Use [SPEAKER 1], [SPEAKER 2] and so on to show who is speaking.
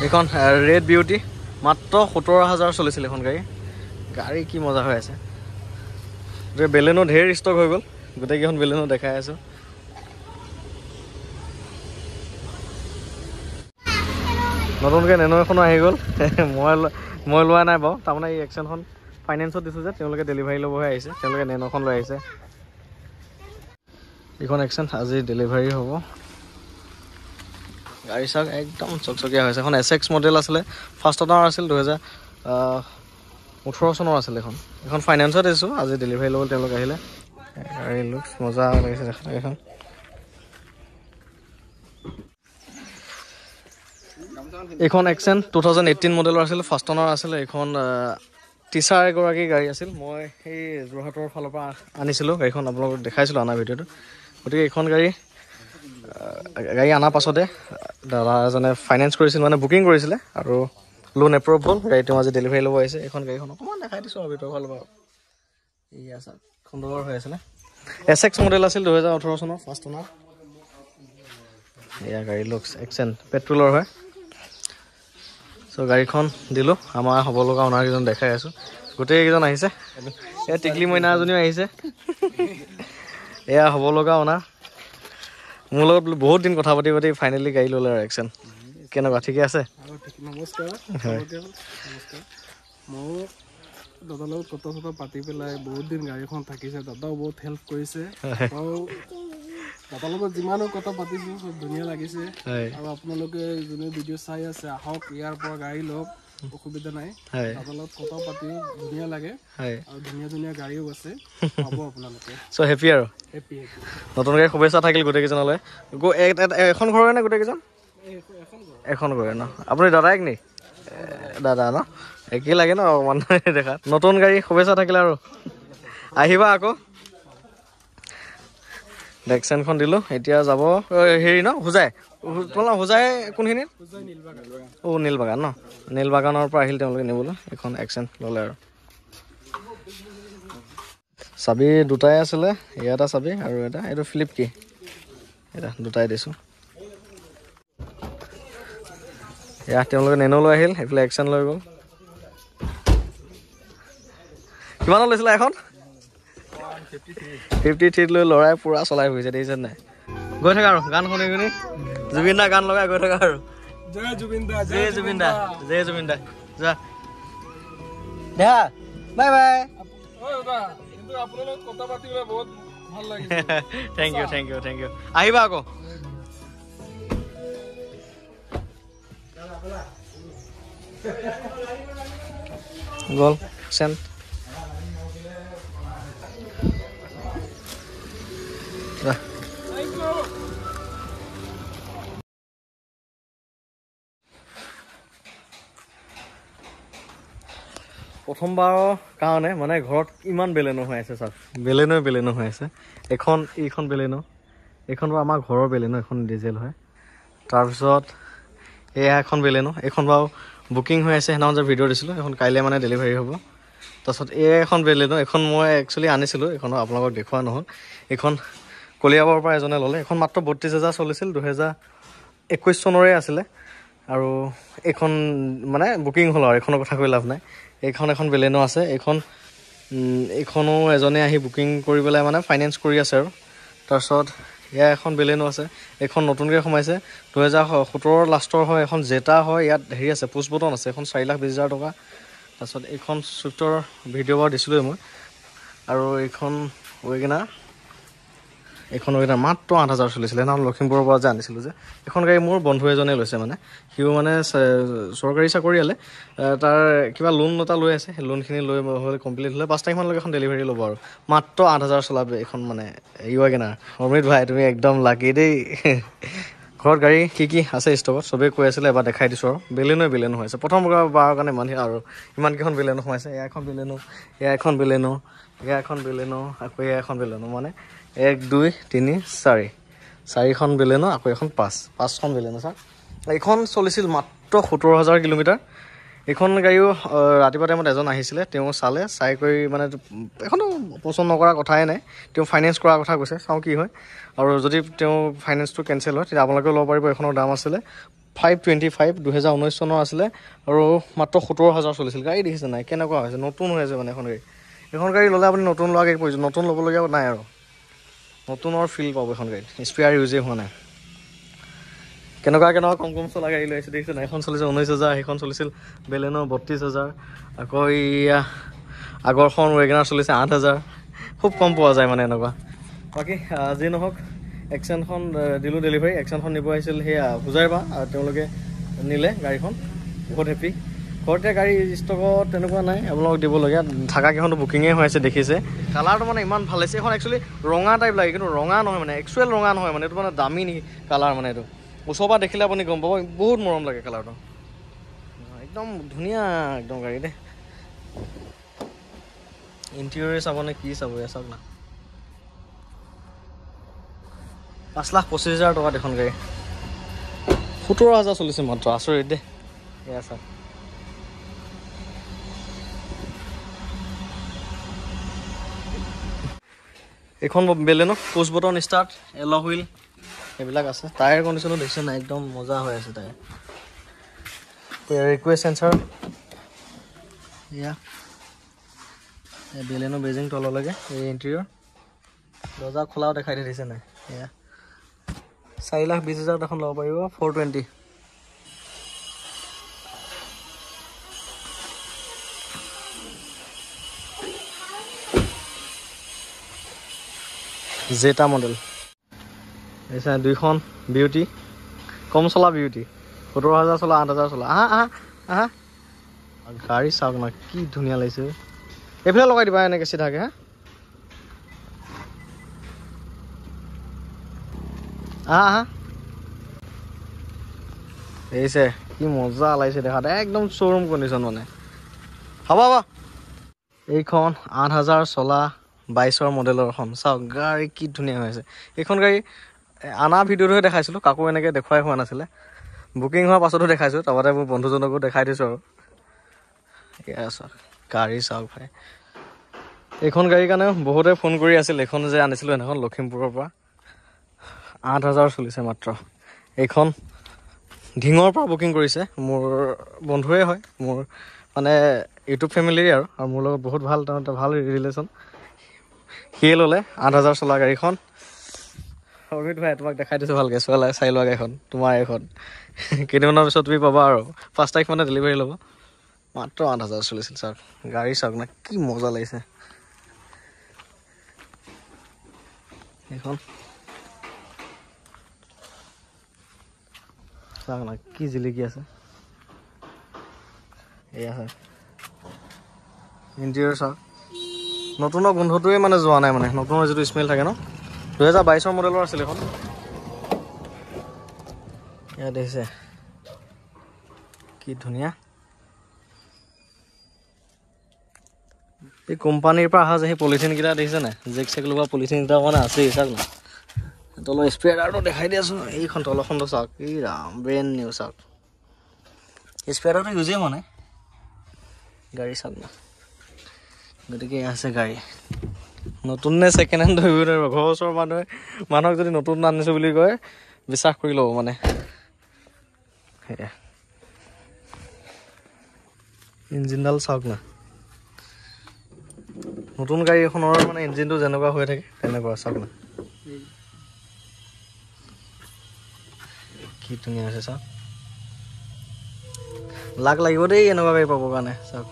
[SPEAKER 1] এইখন red beauty মাত্ৰ 17,000 চলিছিল এখন গাড়ী কি মজা হৈ আছে বেলেনো ঢেৰ ষ্টক হৈ গ'ল গোটেইকেইখন বেলেনো দেখাই আছোঁ নতুনকৈ নেনো এখনো আহি গ'ল মই লোৱা নাই বাৰু তাৰমানে এই এক্সেনখন ফাইনেন্সত দিছোঁ যে তেওঁলোকে ডেলিভাৰী ল'বহে আহিছে তেওঁলোকে নেনোখন লৈ আহিছে এইখন এক্সেন আজি ডেলিভাৰী হ'ব গাড়ী চাওক একদম চকচকীয়া হৈছে এখন SX মডেল আছিলে ফাৰ্ষ্ট অনাৰ আছিল 2018 চনৰ আছিল এখন ফাইনেন্সত দিছোঁ আজি ডেলিভাৰী ল'বলৈ তেওঁলোক আহিলে গাড়ী লুকছ মজা লাগিছে দেখা এখন এইখন এক্সেন 2018 মডেলৰ আছিল ফাৰ্ষ্ট অনাৰ আছিলে এইখন টিচাৰ এগৰাকী গাড়ী আছিল মই সেই যোৰহাটৰ ফালৰ পৰা আনিছিলোঁ গাড়ীখন আপোনালোকক দেখাইছিলোঁ অনা ভিডিঅ'টো গতিকে এইখন গাড়ী অনাৰ পাছতে দাদা এজনে ফাইনেন্স কৰিছিল মানে বুকিং কৰিছিলে আৰু লোন এপ্ৰুভ হ'ল গাড়ীটো আজি ডেলিভাৰী ল'ব আহিছে এইখন গাড়ীখন অকণমান দেখাই দিছোঁ আৰু ভিতৰৰ ফালৰ পৰা এয়া আছে সুন্দৰ হৈ আছিলে SX মডেল আছিল 2018 চনৰ ফাৰ্ষ্ট অনাৰ এয়া গাড়ী লুকছ এক্সেন পেট্ৰলৰ হয় চ' গাড়ীখন দিলোঁ আমাৰ হ'ব লগা অনাৰকেইজন দেখাই আছোঁ গোটেইকেইজন আহিছে এয়া টিকলি মইনা এজনীও আহিছে এয়া হ'ব লগা অনাৰ মোৰ লগত বহুত দিন কথা পাতি ফাইনেলি গাড়ী ল'লে আৰু এক্সেন কেনেকুৱা ঠিকে আছে
[SPEAKER 2] নমস্কাৰ মই দাদাৰ লগত কথা পাতি পেলাই বহুত দিন গাড়ীখন থাকিছে দাদাও বহুত হেল্প কৰিছে আৰু দাদাৰ লগত যিমানো কথা পাতিছোঁ চব ধুনীয়া লাগিছে আৰু আপোনালোকে যোনে ভিডিঅ' চাই আছে আহক ইয়াৰ পৰা গাড়ী লওক অসুবিধা নাই দাদাৰ লগত কথা পাতি ধুনীয়া লাগে আৰু ধুনীয়া গাড়ীও আছে পাব আপোনালোকে
[SPEAKER 1] চ' হেপী আৰু
[SPEAKER 2] হেপী
[SPEAKER 1] নতুন গাড়ী শুভেচ্ছা থাকিল গোটেইকেইজনলৈ এখন ঘৰৰে নে গোটেইকেইজন এখন ঘৰে ন আপুনি দাদাইক নি দাদা ন একেই লাগে ন অকণমান দেখাত নতুন গাড়ী শুভেচ্ছা থাকিলে আৰু আহিবা আকৌ ডেক্সেনখন দিলোঁ এতিয়া যাব হেৰি ন হোজাই কোনখিনিত নীলবাগান ন নীলবাগানৰ পৰা আহিল তেওঁলোকে নিবলৈ এইখন এক্সেন ল'লে আৰু চাবি দুটাই আছিলে এটা চাবি আৰু এইটো ফ্লিপ কি এটা দুটাই দিছোঁ এয়া তেওঁলোকে নেনো লৈ আহিল সেইফালে এক্সেন লৈ গ'ল কিমানত লৈছিলে এখন 53 লৈ ল'ৰাই পুৰা চলাই ফুৰিছে দেখিছে নাই গৈ থাকা আৰু গান শুনি জুবিন দা গান লগাই গৈ থাকা আৰু
[SPEAKER 2] জয় জুবিন দা
[SPEAKER 1] যা দেহা বাই বাই
[SPEAKER 2] কিন্তু আপোনাৰ লগত কথা পাতিবলৈ বহুত ভাল লাগিছে
[SPEAKER 1] থেংক ইউ আহিবা আকৌ গ'ল চেণ্ট প্ৰথমবাৰৰ কাৰণে মানে ঘৰত ইমান বেলেনো হৈ আছে চাওক বেলেনো হৈ আছে এইখন বেলেনো এইখন বাৰু আমাৰ ঘৰৰ বেলেনো এখন ডিজেল হয় তাৰপিছত এয়া এখন বেলেনো এইখন বাৰু বুকিং হৈ আছে সেইদিনাখন যে ভিডিঅ' দিছিলোঁ এখন কাইলৈ মানে ডেলিভাৰী হ'ব তাৰপিছত এখন বেলেনো এখন মই একচুৱেলি আনিছিলোঁ এইখন আপোনালোকক দেখুওৱা নহ'ল এইখন কলিয়াবৰৰ পৰা এজনে ল'লে এইখন মাত্ৰ 32,000 চলিছিল 2021 চনৰে আছিলে আৰু এইখন মানে বুকিং হ'ল আৰু এইখনৰ কথা কৈ লাভ নাই এখন বেলেনো আছে এইখনো এজনে আহি বুকিং কৰি পেলাই মানে ফাইনেন্স কৰি আছে আৰু তাৰপিছত এয়া এখন বেলেনো আছে এইখন নতুনকৈ সোমাইছে 2017 লাষ্টৰ হয় এখন জেটা হয় ইয়াত হেৰি আছে পুছ বটন আছে এখন 4,20,000 টকা তাৰপিছত এইখন ছুইফ্টৰ ভিডিঅ' বাৰু দিছিলোঁৱেই মই আৰু এইখন ৱেগনাৰ মাত্ৰ 8,000 চলিছিলে সেইদিনাখন লখিমপুৰৰ পৰা যে আনিছিলোঁ যে এখন গাড়ী মোৰ বন্ধু এজনে লৈছে মানে সিও মানে চৰকাৰী চাকৰিয়ালে তাৰ কিবা লোন এটা লৈ আছে সেই লোনখিনি লৈ হ'লে কমপ্লিট হ'লে 5 তাৰিখমানলৈকে এখন ডেলিভাৰী ল'ব আৰু মাত্ৰ 8,000 চলাবে এইখন মানে ৱেগনাৰ অমৃত ভাই তুমি একদম লাকি দেই ঘৰত গাড়ী কি আছে ষ্টকত চবেই কৈ আছিলে এবাৰ দেখাই দিছোঁ আৰু বেলেনো হৈ আছে প্ৰথম বাৰৰ কাৰণে আৰু ইমানকেইখন বেলেনো সোমাইছে এয়া এখন বেলেনো আকৌ এয়া এখন বেলেনো মানে 1 2 3 4 4খন বেলেনো আকৌ এখন 5খন বেলেনো চাওক এইখন চলিছিল মাত্ৰ 17,000 কিলোমিটাৰ এইখন গাড়ীও ৰাতিপুৱা টাইমত এজন আহিছিলে তেওঁ চাই কৰি মানে এখনো পচন্দ নকৰা কথাই নাই তেওঁ ফাইনেন্স কৰাৰ কথা কৈছে চাওঁ কি হয় আৰু যদি তেওঁ ফাইনেন্সটো কেঞ্চেল হয় তেতিয়া আপোনালোকেও ল'ব পাৰিব এইখনৰ দাম আছিলে 525 2019 চনৰ আছিলে আৰু মাত্ৰ 17,000 চলিছিল গাড়ী দেখিছে নাই কেনেকুৱা হৈছে নতুন হৈ আছে মানে এখন গাড়ী ল'লে আপুনি নতুন লোৱাকৈ প্ৰয়োজন নতুন ল'বলগীয়া নাই আৰু নতুনৰ ফিল পাব এখন গাড়ীত স্পেয়াৰ ইউজেই হোৱা নাই কেনেকুৱা কম চলা গাড়ী লৈ আহিছে দেখিছে নাই এখন চলিছে 19,000 সেইখন চলিছিল বেলেনো 32,000 আকৌ ইয়া আগৰখন ৱেগনাৰ চলিছে 8,000 খুব কম পোৱা যায় মানে এনেকুৱা বাকী যি নহওক এক্সেনখন দিলোঁ ডেলিভাৰী এক্সেনখন নিব আহিছিল সেয়া বুজাইবা আৰু তেওঁলোকে নিলে গাড়ীখন বহুত হেপী ঘৰতে গাড়ী ষ্টকত তেনেকুৱা নাই আপোনালোকক দিবলগীয়া থাকাকেইখনতো বুকিঙেই হৈ আছে দেখিছে কালাৰটো মানে ইমান ভাল হৈছে এখন একচুৱেলি ৰঙা টাইপ লাগে কিন্তু ৰঙা নহয় মানে একচুৱেল ৰঙা নহয় মানে এইটো মানে দামী নেকি কালাৰ মানে এইটো ওচৰৰ পৰা দেখিলে আপুনি গম পাব বহুত মৰম লাগে কালাৰটো একদম ধুনীয়া একদম গাড়ী দেই ইণ্টেৰিয়ৰ চাবনে কি চাব এয়া চাওক না 5,25,000 টকাত এখন গাড়ী 17,000 চলিছে মাত্ৰ আচৰিত দেই এয়া চাওক এইখন বেলেনো পুছ বটন ষ্টাৰ্ট এল হুইল এইবিলাক আছে টায়াৰ কণ্ডিশ্যনো দেখিছে নাই একদম মজা হৈ আছে টায়াৰ ৰিকুৱেষ্ট চেঞ্চাৰ এয়া বেলেনো বেজিং তললৈকে এই ইণ্টেৰিয়ৰ দৰ্জা খোলাও দেখাই দিছে নাই এয়া 4,20,000 এখন ল'ব পাৰিব 420 জেটা মডেল এইছা দুইখন বিউটি কম চলা বিউটি 17,000 চলা 8,000 চলা আহা গাড়ী চাওক না কি ধুনীয়া লাগিছে এইফালে লগাই দিবা এনেকৈ চিধাকৈ আহা এইছে কি মজা লাগিছে দেখাত একদম শ্ব'ৰুম কণ্ডিশ্যন মানে হ'ব এইখন 8,000 চলা 22ৰ মডেলৰ এখন চাওক গাড়ী কি ধুনীয়া হৈ আছে এইখন গাড়ী আনা ভিডিঅ'টোহে দেখাইছিলোঁ কাকো এনেকৈ দেখুৱাই হোৱা নাছিলে বুকিং হোৱাৰ পাছতো দেখাইছোঁ তাৰপৰা মোৰ বন্ধুজনকো দেখাই দিছোঁ আৰু এয়া চাওক গাড়ী চাওক ভাই এইখন গাড়ীৰ কাৰণে বহুতে ফোন কৰি আছিল এইখন যে আনিছিলোঁ সেইদিনাখন লখিমপুৰৰ পৰা 8,000 চলিছে মাত্ৰ এইখন ঢিঙৰ পৰা বুকিং কৰিছে মোৰ বন্ধুৱে হয় মোৰ মানে ইউটিউব ফেমিলিৰে আৰু মোৰ লগত বহুত ভাল তেওঁ ভাল ৰিলেশ্যন সিয়ে ল'লে 8,000 চলা গাড়ীখন অভিত ভাই তোমাক দেখাই দিছোঁ ভালকৈ চাই লোৱা গাড়ীখন তোমাৰ এইখন কেইদিনমানৰ পিছত তুমি পাবা আৰু 5 তাৰিখ মানে ডেলিভাৰী ল'ব মাত্ৰ 8,000 চলিছিল চাওক গাড়ী চাওক না কি মজা লাগিছে এইখন চাওক না কি জিলিকি আছে এয়া হয় ইণ্টেৰিয়ৰ চাওক নতুনৰ গোন্ধটোৱে মানে যোৱা নাই মানে নতুনৰ যিটো স্মেল থাকে ন 2022ৰ মডেলৰ আছিল এখন এয়া দেখিছে কি ধুনীয়া এই কোম্পানীৰ পৰা অহা যে সেই পলিথিনকেইটা দেখিছে নাই জেক চেক লগোৱা পলিথিনকেইটা মানে আছেই চাওক না তলৰ স্পেয়াৰটো দেখাই দি আছোঁ এইখন তলখনটো চাওক এই ৰাম ব্ৰেণ্ড নিউ চাওক স্পেয়াৰটো ইউজেই হোৱা নাই গাড়ী চাওক না গতিকে আছে গাড়ী নতুন নে ছেকেণ্ড হেণ্ড ধৰিব নোৱাৰিব ঘৰৰ ওচৰৰ মানুহক যদি নতুন আনিছোঁ বুলি কয় বিশ্বাস কৰি ল'ব মানে সেয়া ইঞ্জিনডাল চাওক না নতুন গাড়ী এখনৰ মানে ইঞ্জিনটো যেনেকুৱা হৈ থাকে তেনেকুৱা চাওক না কি ধুনীয়া আছে চাওক লাগ লাগিব দেই এনেকুৱা গাড়ী পাবৰ কাৰণে চাওক